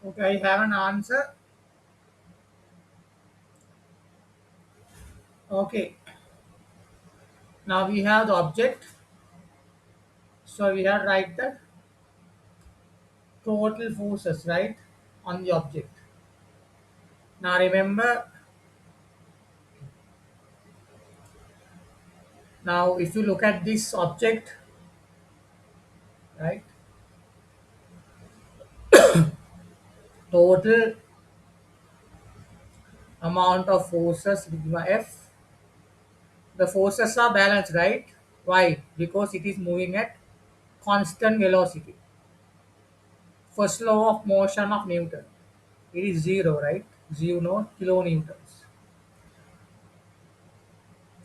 Okay, I have an answer. Okay, now we have the object. So we have write the total forces, right, on the object. Now remember, now if you look at this object, right, total amount of forces sigma F, the forces are balanced, right? Why? Because it is moving at constant velocity. First law of motion of Newton. It is zero, right? Zero kilonewtons.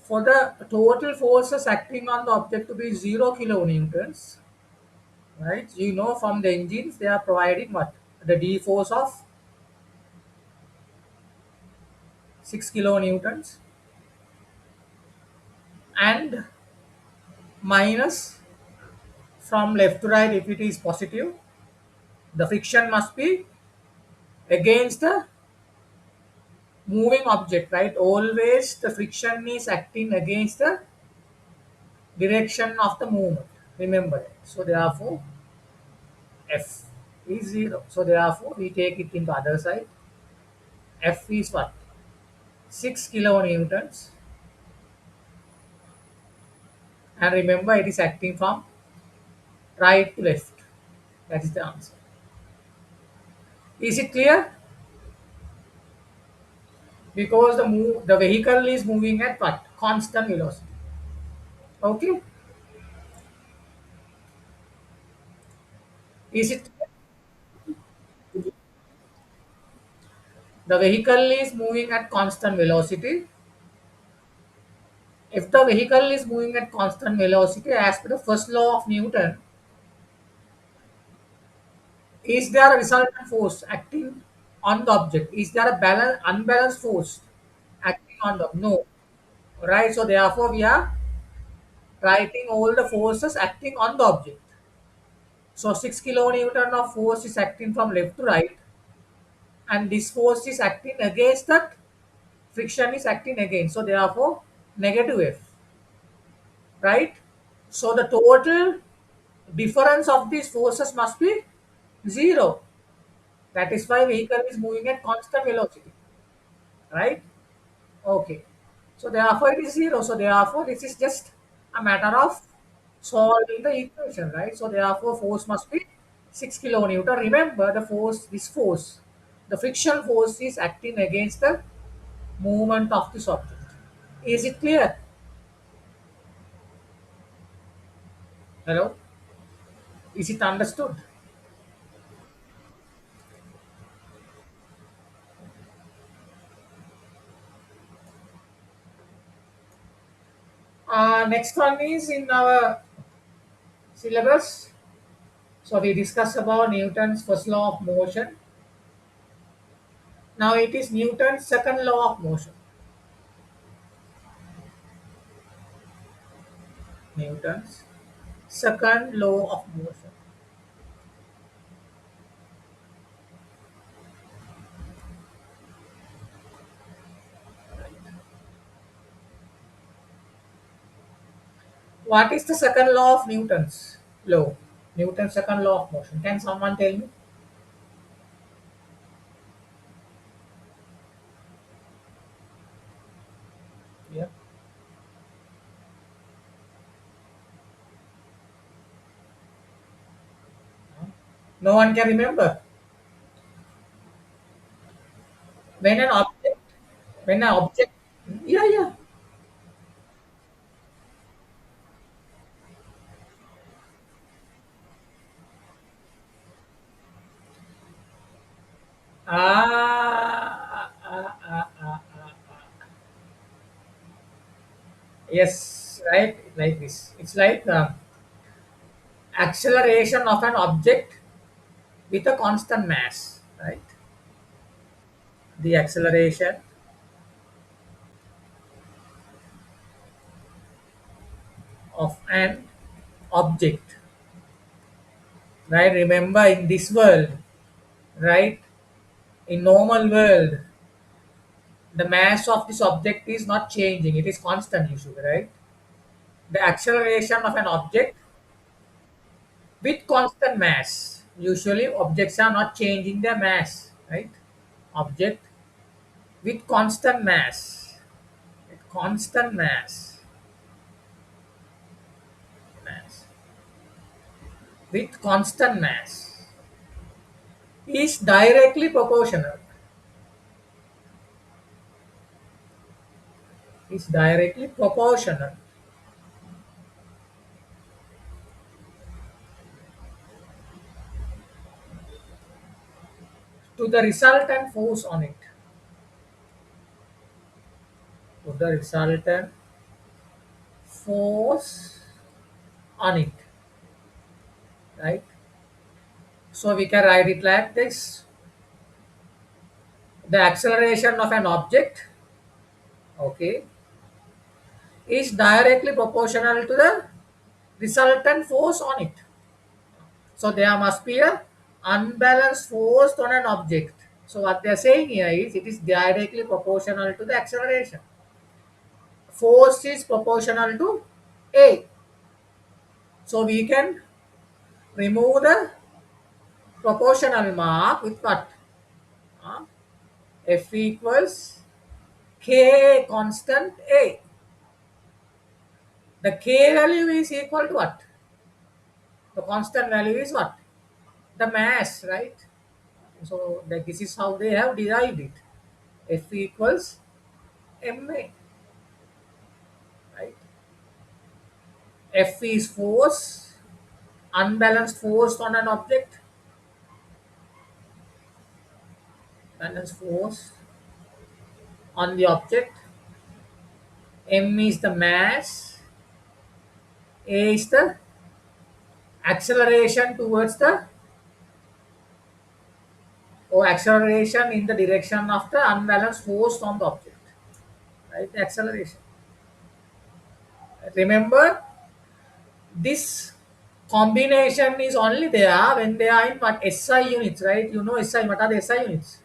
For the total forces acting on the object to be 0 kilonewtons, right? You know from the engines they are providing what? The D force of 6 kilonewtons and minus from left to right if it is positive, the friction must be against the moving object, right? Always the friction is acting against the direction of the movement. Remember it. So therefore F is 0. So therefore we take it into other side. F is what? 6 kilonewtons, and remember it is acting from right to left. That is the answer. Is it clear? Because the vehicle is moving at what? Constant velocity. Okay? Is it the vehicle is moving at constant velocity? If the vehicle is moving at constant velocity, as per the first law of Newton, is there a resultant force acting on the object? Is there a unbalanced force acting on the no? Right. So therefore, we are writing all the forces acting on the object. So 6 kilonewton of force is acting from left to right, and this force is acting against that friction is acting against. So therefore, negative F, right? So the total difference of these forces must be zero. That is why vehicle is moving at constant velocity, right? Okay. So therefore it is zero. So therefore this is just a matter of solving the equation, right? So therefore force must be 6 kilonewton. Remember the force, this force, the friction force is acting against the movement of this object. Is it clear? Hello? Is it understood? Next one is in our syllabus. So we discussed about Newton's first law of motion. Now it is Newton's second law of motion. Newton's second law of motion. What is the second law of Newton's law? Newton's second law of motion. Can someone tell me? Yeah. No one can remember. When an object, when an object, yeah, yeah. Yes, right, like this. It's like acceleration of an object with a constant mass, right? The acceleration of an object, right? Remember in this world, right? In normal world, the mass of this object is not changing, it is constant usually, right? The acceleration of an object with constant mass. Usually objects are not changing their mass, right? Object with constant mass. With constant mass. With constant mass is directly proportional to the resultant force on it. To the resultant force on it, right? So we can write it like this: the acceleration of an object, okay, is directly proportional to the resultant force on it. So there must be a unbalanced force on an object. So what they are saying here is it is directly proportional to the acceleration. Force is proportional to A. So we can remove the proportional mark with what? Uh, F equals K constant A. The K value is equal to what? The constant value is what? The mass, right? So this is how they have derived it. F equals ma, right? F is force, unbalanced force on an object, balanced force on the object. M is the mass, A is the acceleration towards the, or acceleration in the direction of the unbalanced force on the object, right? The acceleration. Remember, this combination is only there when they are in what SI units, right? You know SI. What are the SI units?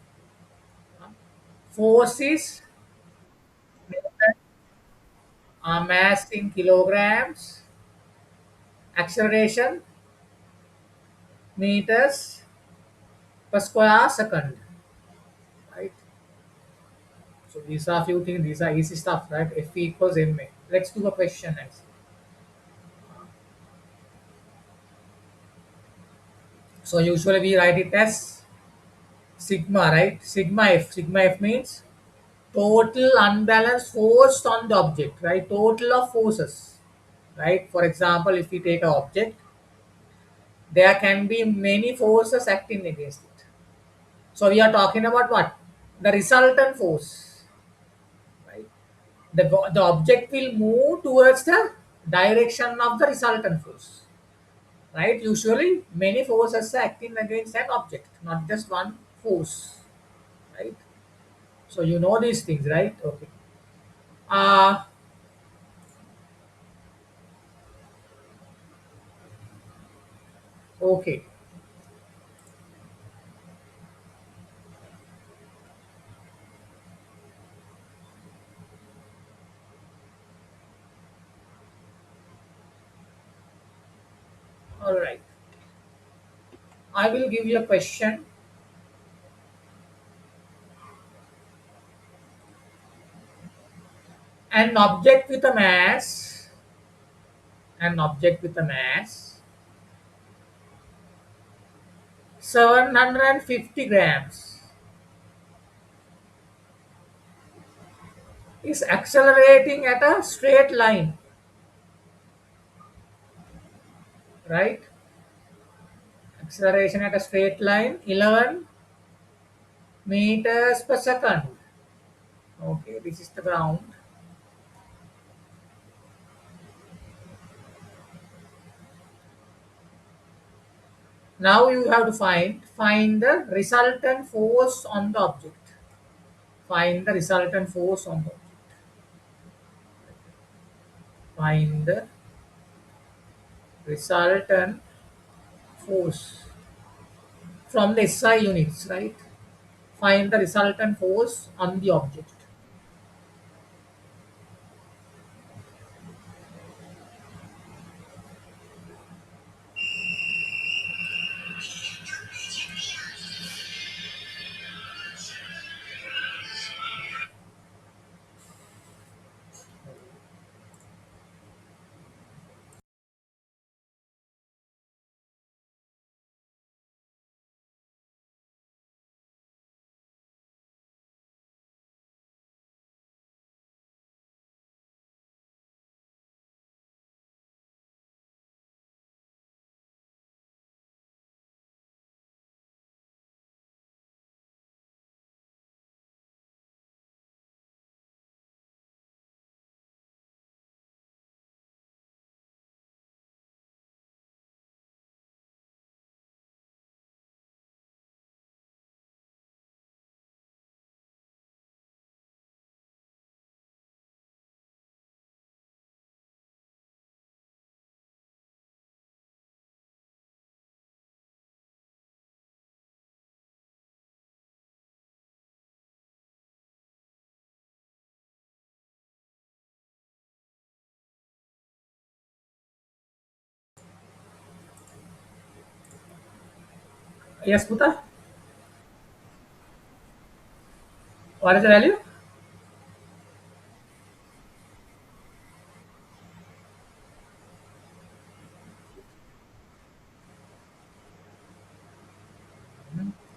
Force is mass in kilograms, acceleration meters per square second, right? So these are few things. These are easy stuff, right? F equals ma. Let's do a question next. So usually we write it as sigma, right? Sigma F. Sigma F means total unbalanced force on the object, right? Total of forces, right? For example, if we take an object, there can be many forces acting against it. So we are talking about what? The resultant force, right? The object will move towards the direction of the resultant force, right? Usually, many forces are acting against an object, not just one force, right? So you know these things, right? Okay. Uh, okay. All right. I will give you a question. An object with a mass, an object with a mass, 750 grams, is accelerating at a straight line, right? Acceleration at a straight line, 11 meters per second. Okay, this is the ground. Now you have to find the resultant force on the object. Find the resultant force on the object. Find the resultant force from the SI units, right? Find the resultant force on the object. Yes, Puta. What is the value?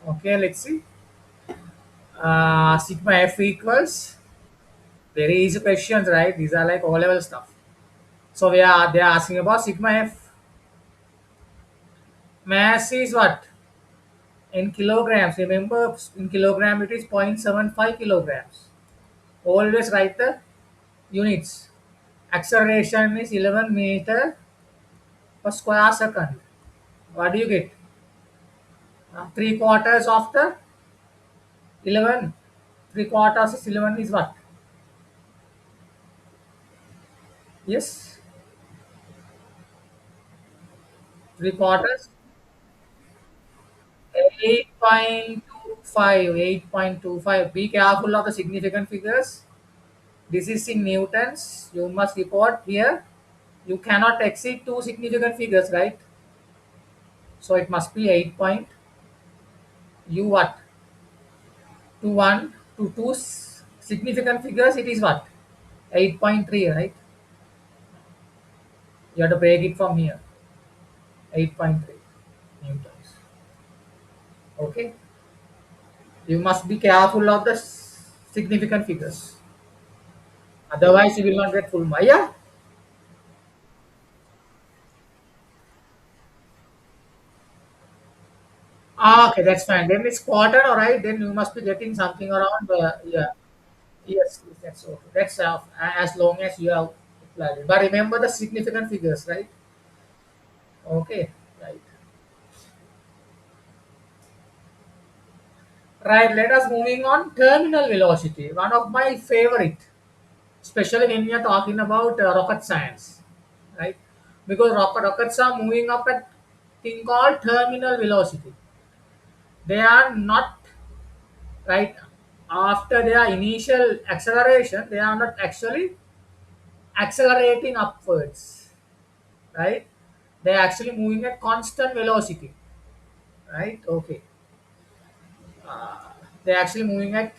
Okay, let's see. Sigma F equals very easy questions, right? These are like O level stuff. So they are asking about sigma F. Mass is what? In kilograms. Remember, in kilogram it is 0.75 kilograms. Always write the units. Acceleration is 11 meter per square second. What do you get? Three quarters of the 11. Three quarters is 11 is what? Yes. Three quarters. 8.25. 8.25. Be careful of the significant figures. This is in newtons. You must report here. You cannot exceed two significant figures, right? So it must be 8 point. You what? To one to two significant figures. It is what? 8.3, right? You have to break it from here. 8.3 newtons. Okay. You must be careful of the significant figures. Otherwise, you will not get full mark. Yeah. Okay, that's fine. Then it's quarter, all right. Then you must be getting something around. Yeah. Yes, that's okay. That's as long as you have applied it. But remember the significant figures, right? Okay, right. Right, let us moving on. Terminal velocity, one of my favorite, especially when we are talking about rocket science, right? Because rockets are moving up at thing called terminal velocity. They are not right after their initial acceleration. They are not actually accelerating upwards, right? They are actually moving at constant velocity, right? Okay, they are actually moving at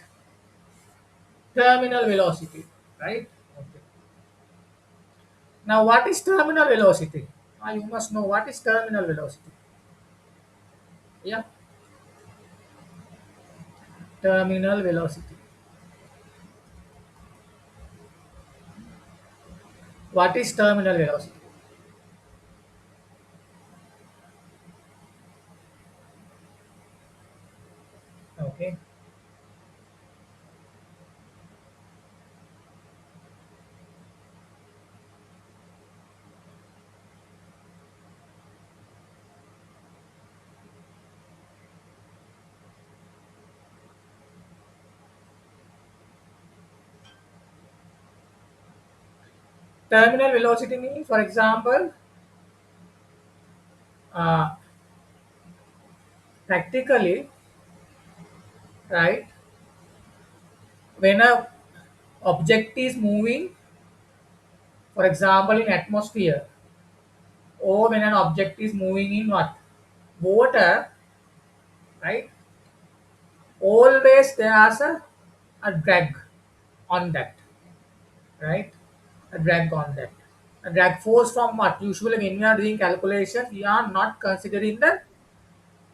terminal velocity, right? Okay. Now, what is terminal velocity? You must know what is terminal velocity. Yeah, terminal velocity. What is terminal velocity? Okay. Terminal velocity means, for example, uh, practically right? When a object is moving, for example, in atmosphere, or when an object is moving in what? Water, right? Always there's a drag on that, right? A drag on that. A drag force from what? Usually when we are doing calculation, we are not considering the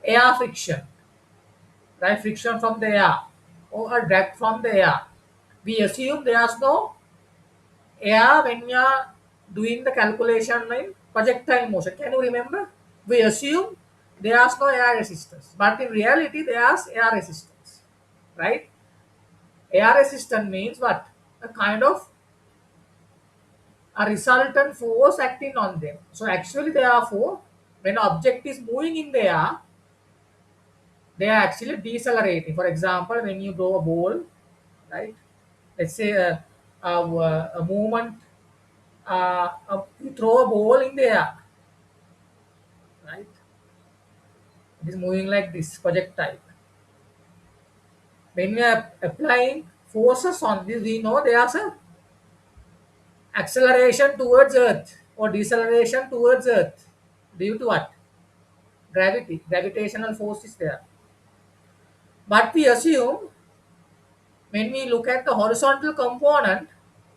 air friction, right? Friction from the air or a drag from the air. We assume there's no air when we are doing the calculation in projectile motion. Can you remember? We assume there's no air resistance, but in reality there's air resistance, right? Air resistance means what? A kind of a resultant force acting on them. So actually, therefore, when object is moving in the air, they are actually decelerating. For example, when you throw a ball, right? Let's say a movement, you throw a ball in the air, right? It is moving like this projectile. When we are applying forces on this, we know there's a acceleration towards Earth or deceleration towards Earth due to what? Gravity, gravitational force is there. But we assume when we look at the horizontal component,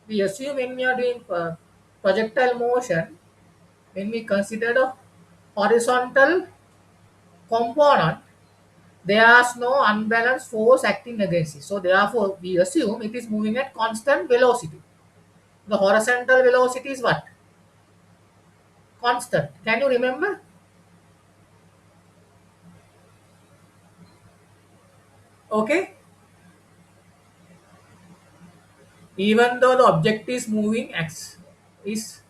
we assume when we are doing projectile motion, when we consider the horizontal component, there is no unbalanced force acting against it. So therefore, we assume it is moving at constant velocity. The horizontal velocity is what? Constant. Can you remember? Okay. Even though the object is moving x is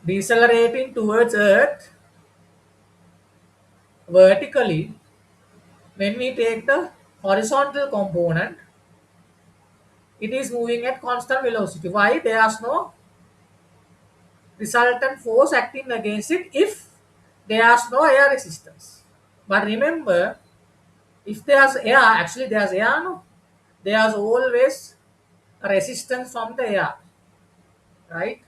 decelerating towards Earth vertically, when we take the horizontal component, it is moving at constant velocity. Why? There is no resultant force acting against it if there is no air resistance. But remember, if there's air, actually there's air, no? There's always a resistance from the air, right?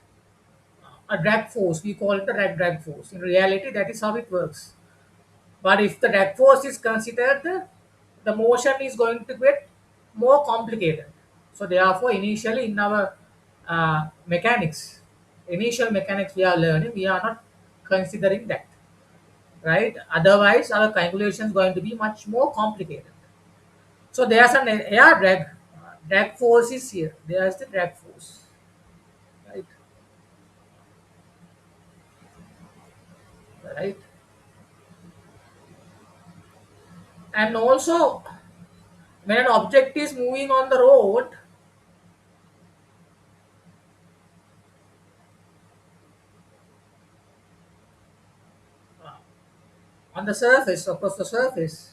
A drag force, we call it the drag force. In reality, that is how it works. But if the drag force is considered, the motion is going to get more complicated. So therefore, initially in our mechanics, initial mechanics we are learning, we are not considering that, right? Otherwise, our calculation is going to be much more complicated. So there's an air drag. Drag force is here. There's the drag force, right? Right. And also, when an object is moving on the road, on the surface, across the surface,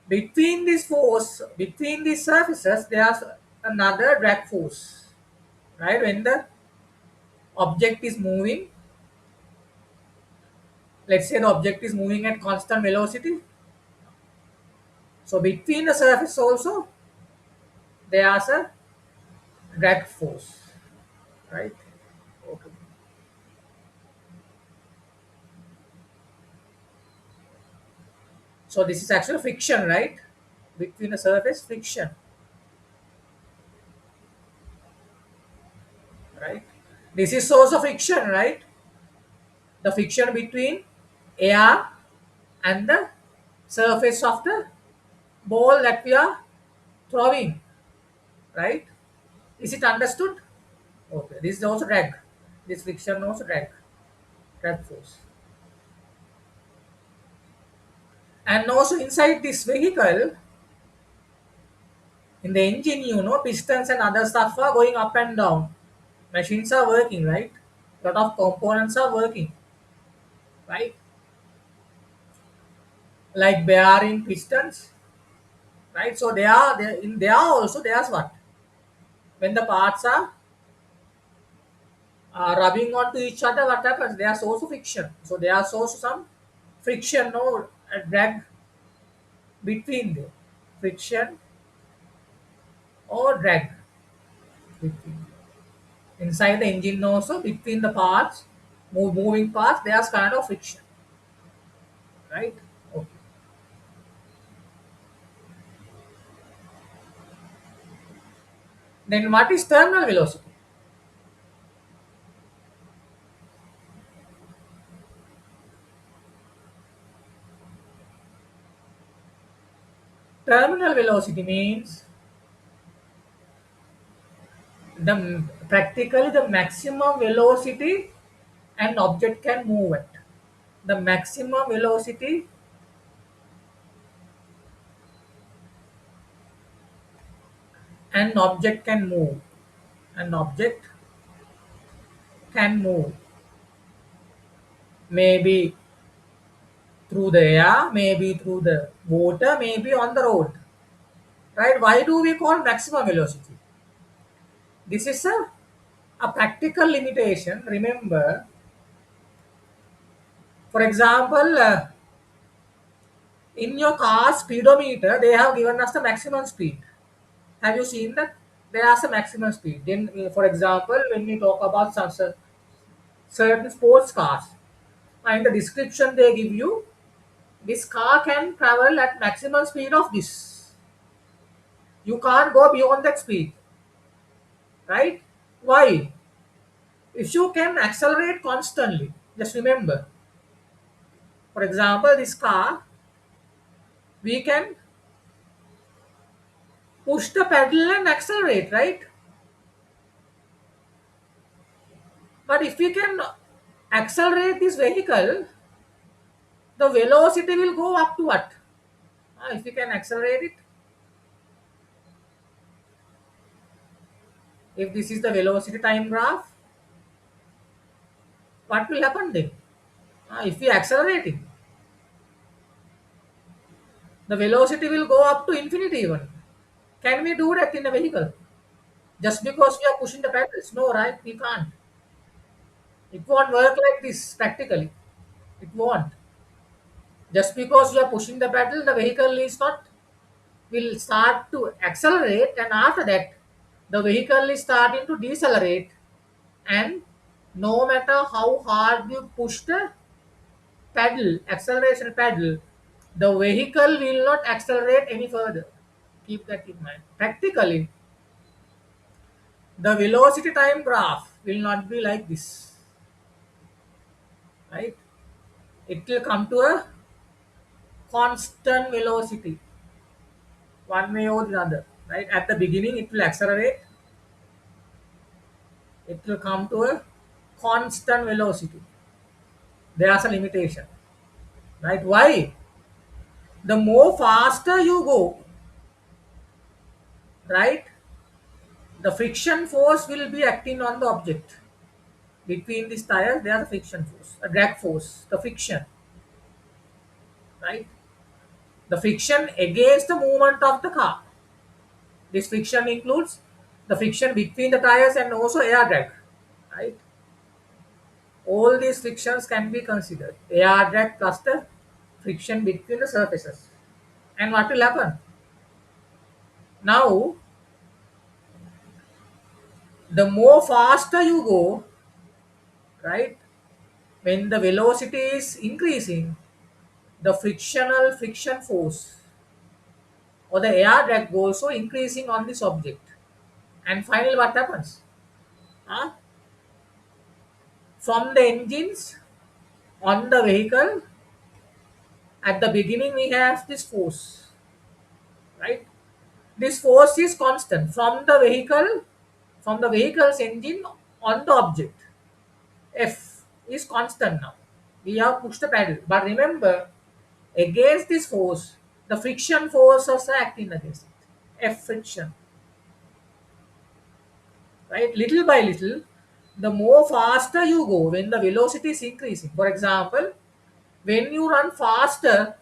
between this force, between these surfaces, there's another drag force, right? When the object is moving, let's say the object is moving at constant velocity. So between the surface also, there's a drag force, right? Okay. So this is actually friction, right? Between the surface, friction, right? This is source of friction, right? The friction between air and the surface of the ball that we are throwing, right? Is it understood? Okay, this is also drag. This friction also drag force. And also inside this vehicle, in the engine, pistons and other stuff are going up and down. Machines are working, right? Lot of components are working, right? Like bearing pistons, right? So they are also there's what? When the parts are rubbing onto each other, what happens? They are source of friction. So they are source of some friction or drag between them. Friction or drag between. Inside the engine also, between the parts, moving parts, there's kind of friction, right? Okay. Then what is terminal velocity? Terminal velocity means the practically the maximum velocity an object can move at. The maximum velocity an object can move. An object can move. Maybe through the air, maybe through the water, maybe on the road. Right? Why do we call maximum velocity? This is a practical limitation. Remember, for example, in your car speedometer, they have given us the maximum speed. Have you seen that? There are some maximum speed. Then, for example, when we talk about some certain sports cars, in the description they give you this car can travel at maximum speed of this. You can't go beyond that speed, right? Why? If you can accelerate constantly, just remember, for example, this car, we can push the pedal and accelerate, right? But if we can accelerate this vehicle, the velocity will go up to what? If we can accelerate it, if this is the velocity time graph, what will happen then? If we accelerate it, the velocity will go up to infinity even. Can we do that in a vehicle? Just because we are pushing the pedals? No, right? We can't. It won't work like this practically. It won't. Just because you are pushing the pedal, the vehicle is not will start to accelerate, and after that, the vehicle is starting to decelerate. And no matter how hard you push the pedal, acceleration pedal, the vehicle will not accelerate any further. Keep that in mind. Practically, the velocity time graph will not be like this, right? It will come to a constant velocity, one way or the other, right? At the beginning, it will accelerate. It will come to a constant velocity. There's a limitation, right? Why? The more faster you go, right, the friction force will be acting on the object. Between these tires, there is a friction force, a drag force, the friction, right? The friction against the movement of the car. This friction includes the friction between the tires and also air drag, right? All these frictions can be considered. Air drag plus the friction between the surfaces. And what will happen? Now, the more faster you go, right, when the velocity is increasing, the frictional friction force or the air drag also increasing on this object. And finally, what happens? Huh? From the engines on the vehicle, at the beginning we have this force, right? This force is constant from the vehicle's engine on the object. F is constant now. We have pushed the pedal. But remember, against this force, the friction forces are acting against it. F friction. Right? Little by little, the more faster you go when the velocity is increasing. For example, when you run faster,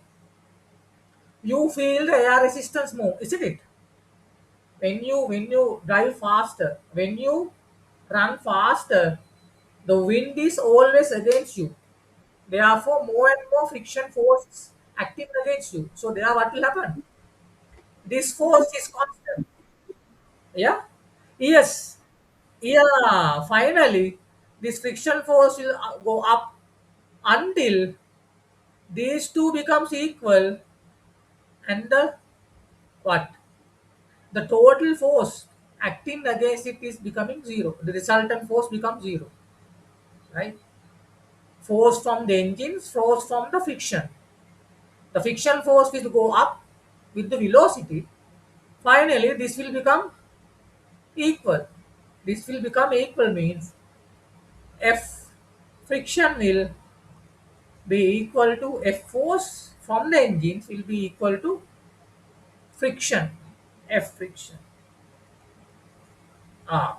you feel the air resistance more, isn't it? When you drive faster, when you run faster, The wind is always against you. Therefore, more and more friction force acting against you. So there what will happen? This force is constant. Yeah? Yes. Yeah. Finally, this friction force will go up until these two becomes equal and the what? The total force acting against it is becoming zero. The resultant force becomes zero. Right? Force from the engines, force from the friction. The friction force will go up with the velocity. Finally, this will become equal. This will become equal means F friction will be equal to F force from the engines will be equal to friction. F friction. Ah.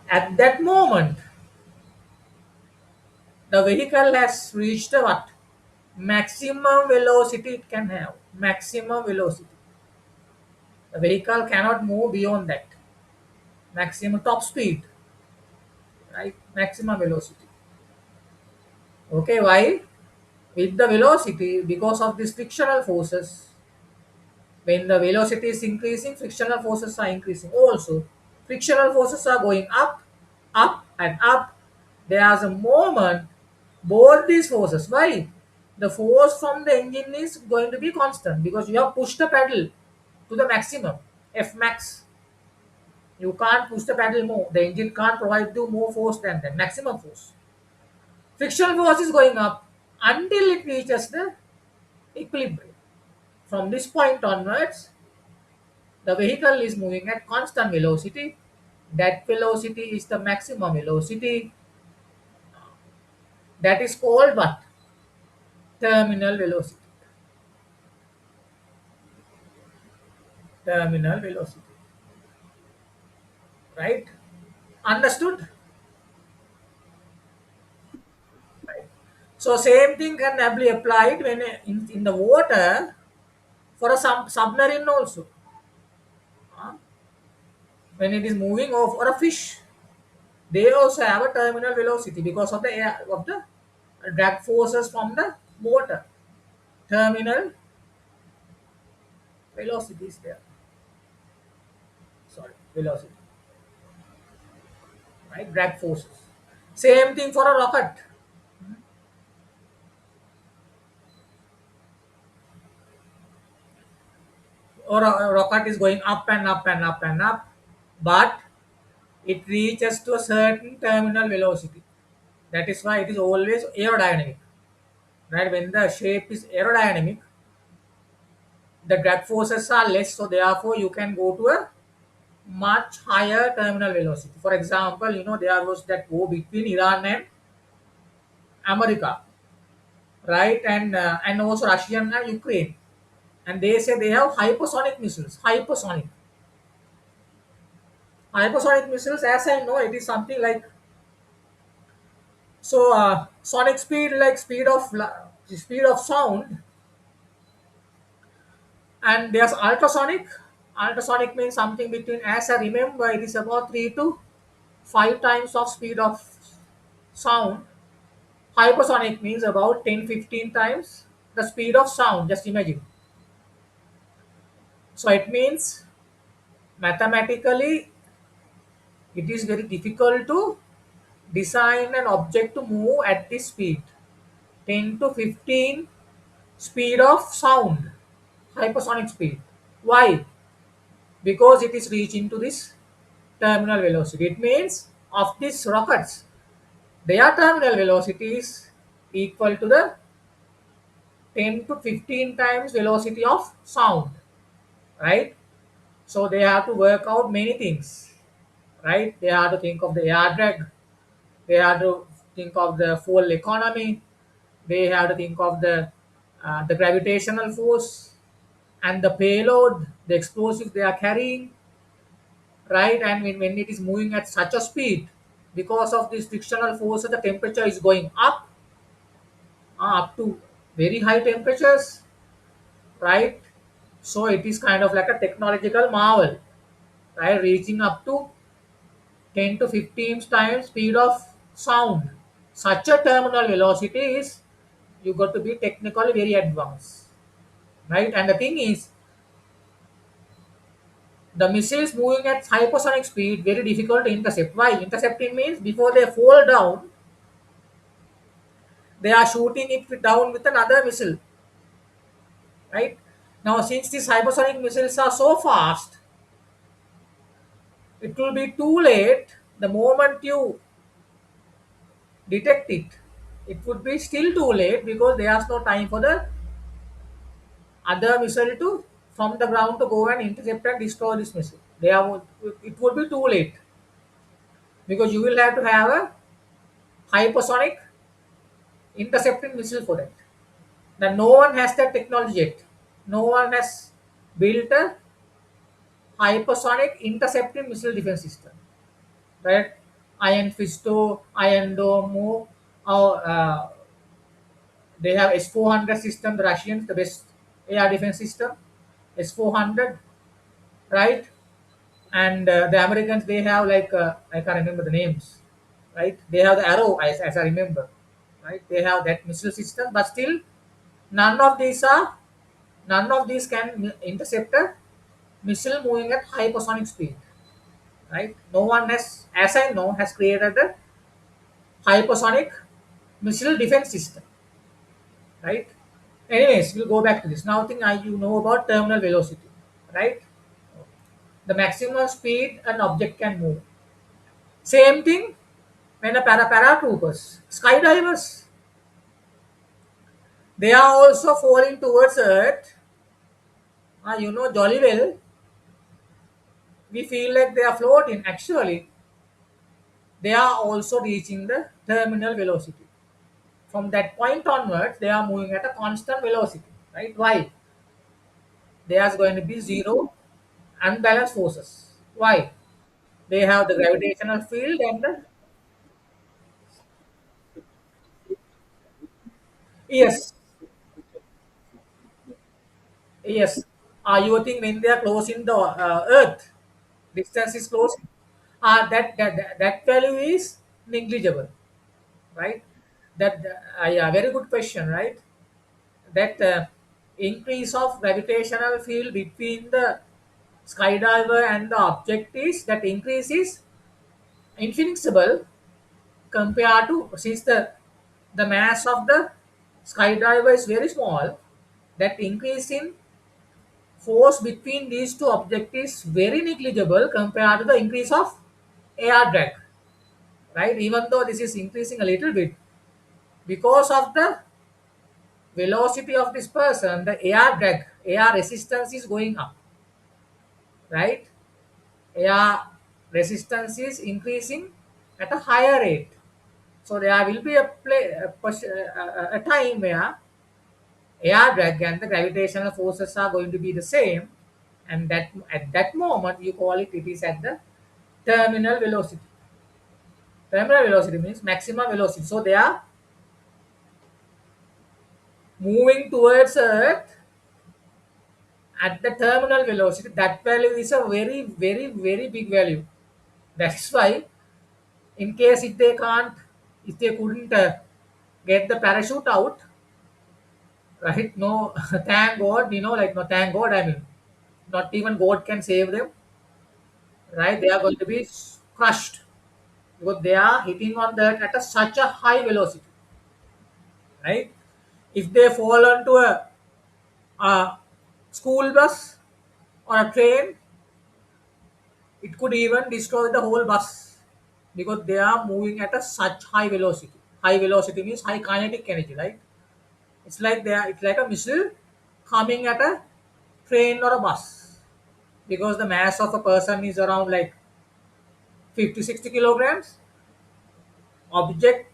At that moment, the vehicle has reached the what? Maximum velocity it can have. Maximum velocity. The vehicle cannot move beyond that. Maximum top speed, right? Maximum velocity. Okay, why? With the velocity, because of these frictional forces, when the velocity is increasing, frictional forces are increasing. Also, frictional forces are going up, up, and up. There is a moment, both these forces. Why? The force from the engine is going to be constant because you have pushed the pedal to the maximum, F max. You can't push the pedal more. The engine can't provide you more force than the maximum force. Frictional force is going up until it reaches the equilibrium. From this point onwards, the vehicle is moving at constant velocity. That velocity is the maximum velocity. That is called what? Terminal velocity. Terminal velocity. Right? Understood? Right. So same thing can be applied when in the water for a submarine also. Uh, when it is moving off or a fish, they also have a terminal velocity because of the air of the drag forces from the water. Terminal velocity is there. Sorry, velocity, right? Drag forces. Same thing for a rocket. Or a rocket is going up and up and up and up, but it reaches to a certain terminal velocity. That is why it is always aerodynamic. Right? When the shape is aerodynamic, the drag forces are less, so therefore you can go to a much higher terminal velocity. For example, there was that war between Iran and America, right? And also Russia and Ukraine, and they say they have hypersonic missiles. Hypersonic missiles, as I know, it is something like so sonic speed like speed of sound, and there's ultrasonic. Ultrasonic means something between, as I remember, it is about 3 to 5 times of speed of sound. Hypersonic means about 10-15 times the speed of sound. Just imagine. So it means mathematically it is very difficult to design an object to move at this speed. 10 to 15 speed of sound. Hypersonic speed. Why? Because it is reaching to this terminal velocity. It means of these rockets, their terminal velocity is equal to the 10 to 15 times velocity of sound, right? So they have to work out many things, right? They have to think of the air drag, they have to think of the fuel economy, they have to think of the gravitational force and the payload, the explosives they are carrying, right? And when it is moving at such a speed, because of this frictional force, the temperature is going up to very high temperatures, right? So it is kind of like a technological marvel, right? Reaching up to 10 to 15 times speed of sound. Such a terminal velocity is, you got to be technically very advanced, right? And the thing is, the missiles moving at hypersonic speed very difficult to intercept. Why? Intercepting means before they fall down, they are shooting it down with another missile, right? Now, since these hypersonic missiles are so fast, it will be too late the moment you detect it. It would be still too late because there's no time for the other missile to from the ground to go and intercept and destroy this missile. It would be too late because you will have to have a hypersonic intercepting missile for that. Now, no one has that technology yet. No one has built a hypersonic intercepting missile defense system, right? Iron Fisto, Iron Dome, they have S-400 system, the Russians, the best air defense system, S-400, right? And the Americans, they have like, I can't remember the names, right? They have the Arrow, as I remember, right? They have that missile system, but still, none of these are, none of these can intercept a missile moving at hypersonic speed, right? No one has, as I know, has created a hypersonic missile defense system, right? Anyways, we'll go back to this. Now, thing you know about terminal velocity, right? The maximum speed an object can move. Same thing when a paratroopers, skydivers, they are also falling towards Earth. You know, jolly well, we feel like they are floating. Actually, they are also reaching the terminal velocity. From that point onwards, they are moving at a constant velocity, right? Why? There's going to be zero unbalanced forces. Why? They have the gravitational field and the, yes, yes. You think when they are closing the Earth, distance is close. That value is negligible, right? Yeah, very good question, right? That increase of gravitational field between the skydiver and the object is, that increase is infinitesimal compared to, since the mass of the skydiver is very small, that increase in force between these two objects is very negligible compared to the increase of air drag, right? Even though this is increasing a little bit, because of the velocity of this person, the air drag, air resistance is going up, right? Air resistance is increasing at a higher rate. So there will be a time where air drag and the gravitational forces are going to be the same, and that at that moment you call it, it is at the terminal velocity. Terminal velocity means maximum velocity. So they are moving towards Earth at the terminal velocity. That value is a very, very, very big value. That's why, in case if they can't, if they couldn't get the parachute out, right? No, thank God, like, no, thank God. I mean, not even God can save them, right? They are going to be crushed because they are hitting on that at such a high velocity, right? If they fall onto a school bus or a train, it could even destroy the whole bus because they are moving at such high velocity. High velocity means high kinetic energy, right? It's like a missile coming at a train or a bus because the mass of a person is around like 50 60 kilograms. Object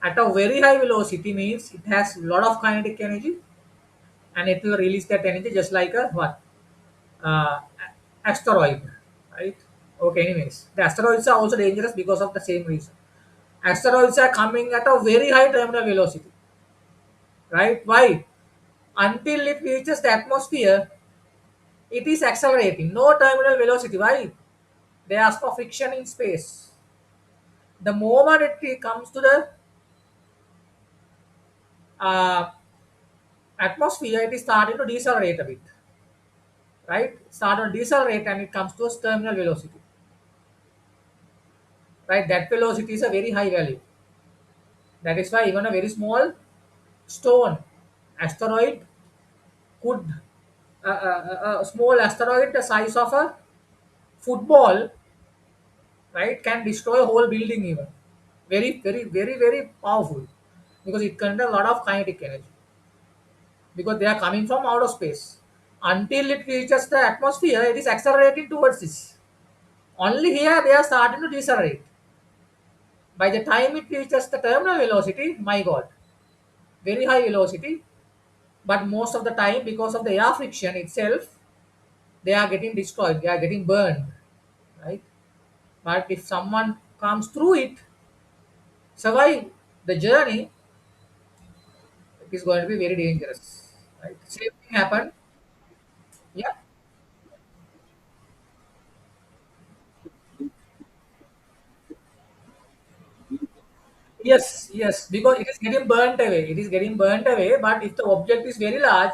at a very high velocity means it has a lot of kinetic energy, and it will release that energy just like a what, uh, asteroid, right? Okay, anyways, the asteroids are also dangerous because of the same reason. Asteroids are coming at a very high terminal velocity, right? Why? Until it reaches the atmosphere, it is accelerating. No terminal velocity. Why? They ask for friction in space. The moment it comes to the uh, atmosphere, it is starting to decelerate a bit, right? Start to decelerate and it comes to its terminal velocity, right? That velocity is a very high value. That is why even a very small stone, asteroid could, a small asteroid the size of a football, right, can destroy a whole building even. Very, very, very, very powerful because it contains a lot of kinetic energy because they are coming from outer space. Until it reaches the atmosphere, it is accelerating towards this. Only here they are starting to decelerate. By the time it reaches the terminal velocity, my god, very high velocity, but most of the time because of the air friction itself, they are getting destroyed, they are getting burned, right? But if someone comes through it, survive the journey, it is going to be very dangerous, right? Same thing happened. Yeah. Yes, yes, because it is getting burnt away. It is getting burnt away, but if the object is very large,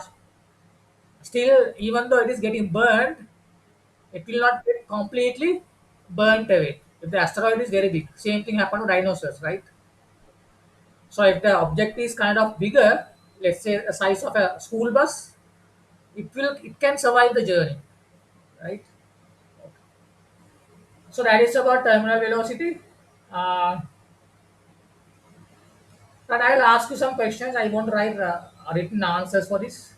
still, even though it is getting burnt, it will not get completely burnt away. If the asteroid is very big, same thing happened to dinosaurs, right? So if the object is kind of bigger, let's say the size of a school bus, it can survive the journey, right? So that is about terminal velocity. Uh, but I'll ask you some questions. I won't write written answers for this.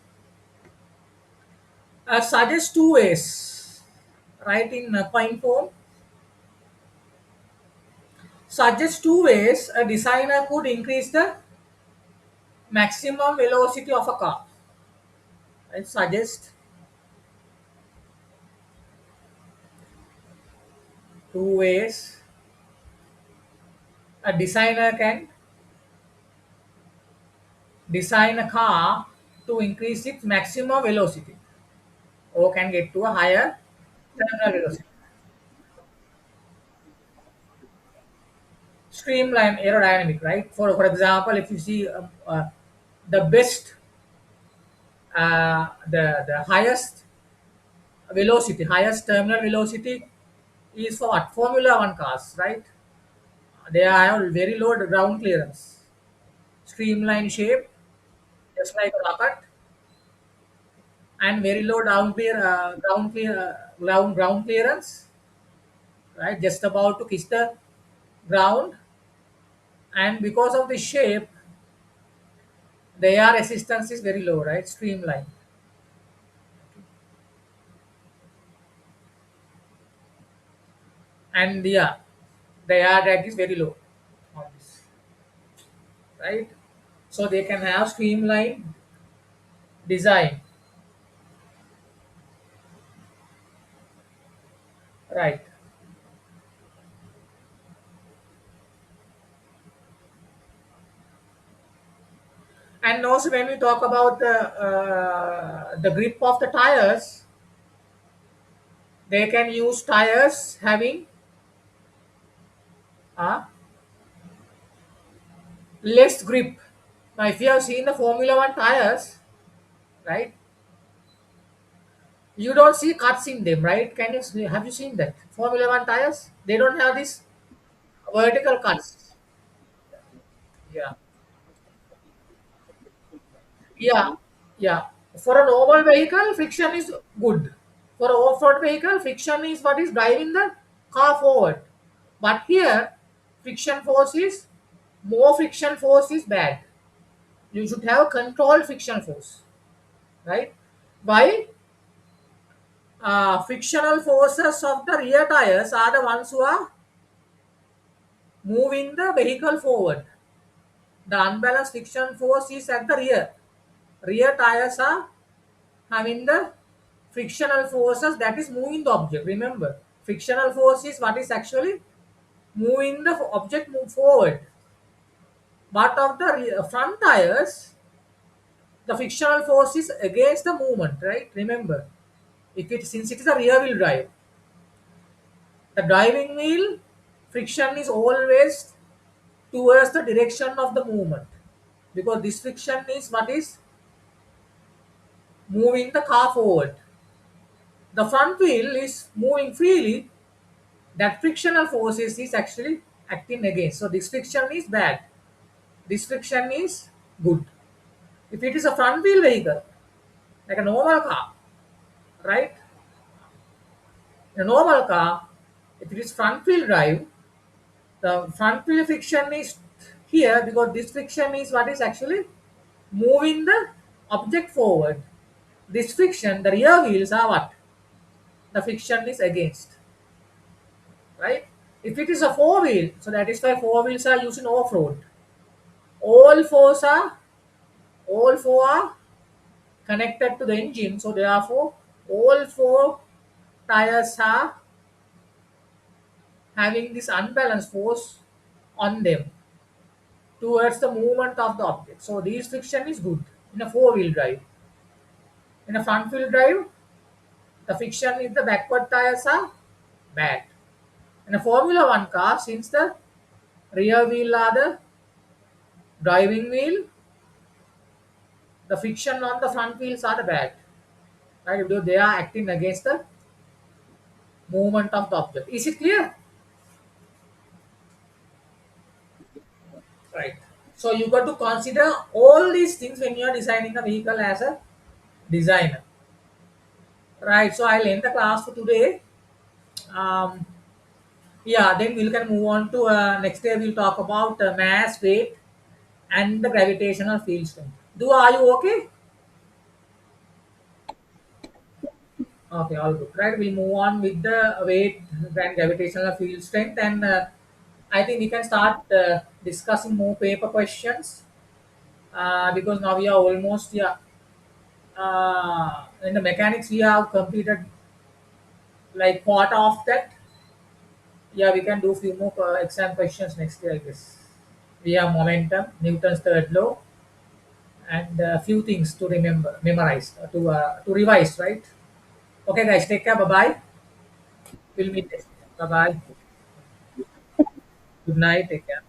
Suggest two ways. Write in point form. Suggest two ways a designer could increase the maximum velocity of a car. I suggest two ways a designer can design a car to increase its maximum velocity or can get to a higher terminal velocity. Streamline aerodynamic, right? For example, if you see the best, the highest velocity, highest terminal velocity is for what? Formula One cars, right? They have very low ground clearance, streamline shape, just like a rocket, and very low ground clearance, right? Just about to kiss the ground, and because of the shape, the air resistance is very low, right? Streamline, and yeah, the air drag is very low on this, right? So they can have streamline design, right? And also when we talk about the grip of the tires, they can use tires having uh, less grip. Now, if you have seen the Formula One tires, right, you don't see cuts in them, right? Have you seen that Formula One tires? They don't have these vertical cuts. Yeah, yeah, yeah. For a normal vehicle, friction is good. For an off-road vehicle, friction is what is driving the car forward. But here, friction force is more friction force is bad. You should have controlled friction force, right? Why? Frictional forces of the rear tires are the ones who are moving the vehicle forward. The unbalanced friction force is at the rear. Rear tires are having the frictional forces that is moving the object. Remember, frictional force is what is actually moving the object move forward. But of the front tires, the frictional force is against the movement, right? Remember, if it since it is a rear wheel drive, The driving wheel friction is always towards the direction of the movement, because this friction is what is moving the car forward. The front wheel is moving freely, that frictional forces is actually acting against. So this friction is bad, this friction is good. If it is a front wheel vehicle, like a normal car, right? In a normal car, if it is front wheel drive, the front wheel friction is here because this friction is what is actually moving the object forward. This friction, the rear wheels are what? The friction is against, right? If it is a four wheel, so that is why four wheels are used in off-road. All all four are connected to the engine, so therefore all four tires are having this unbalanced force on them towards the movement of the object. So this friction is good in a four-wheel drive. In a front-wheel drive, the friction in the backward tires are bad. In a Formula One car, since the rear wheel are the driving wheel, the friction on the front wheels are the bad, right? Because they are acting against the movement of the object. Is it clear? Right. So you got to consider all these things when you are designing a vehicle as a designer. Right. So I'll end the class for today. Um, yeah. Then we can move on to next day. We'll talk about mass, weight, and the gravitational field strength. Are you okay? Okay, all good. Right. We'll move on with the weight and gravitational field strength, and I think we can start discussing more paper questions because now we are almost in the mechanics we have completed like quarter of that. Yeah, we can do few more exam questions next year, I guess. We have momentum, Newton's third law, and a few things to memorize, to revise, right? Okay, guys, take care. Bye bye. We'll meet next. Bye bye. Good night. Take care.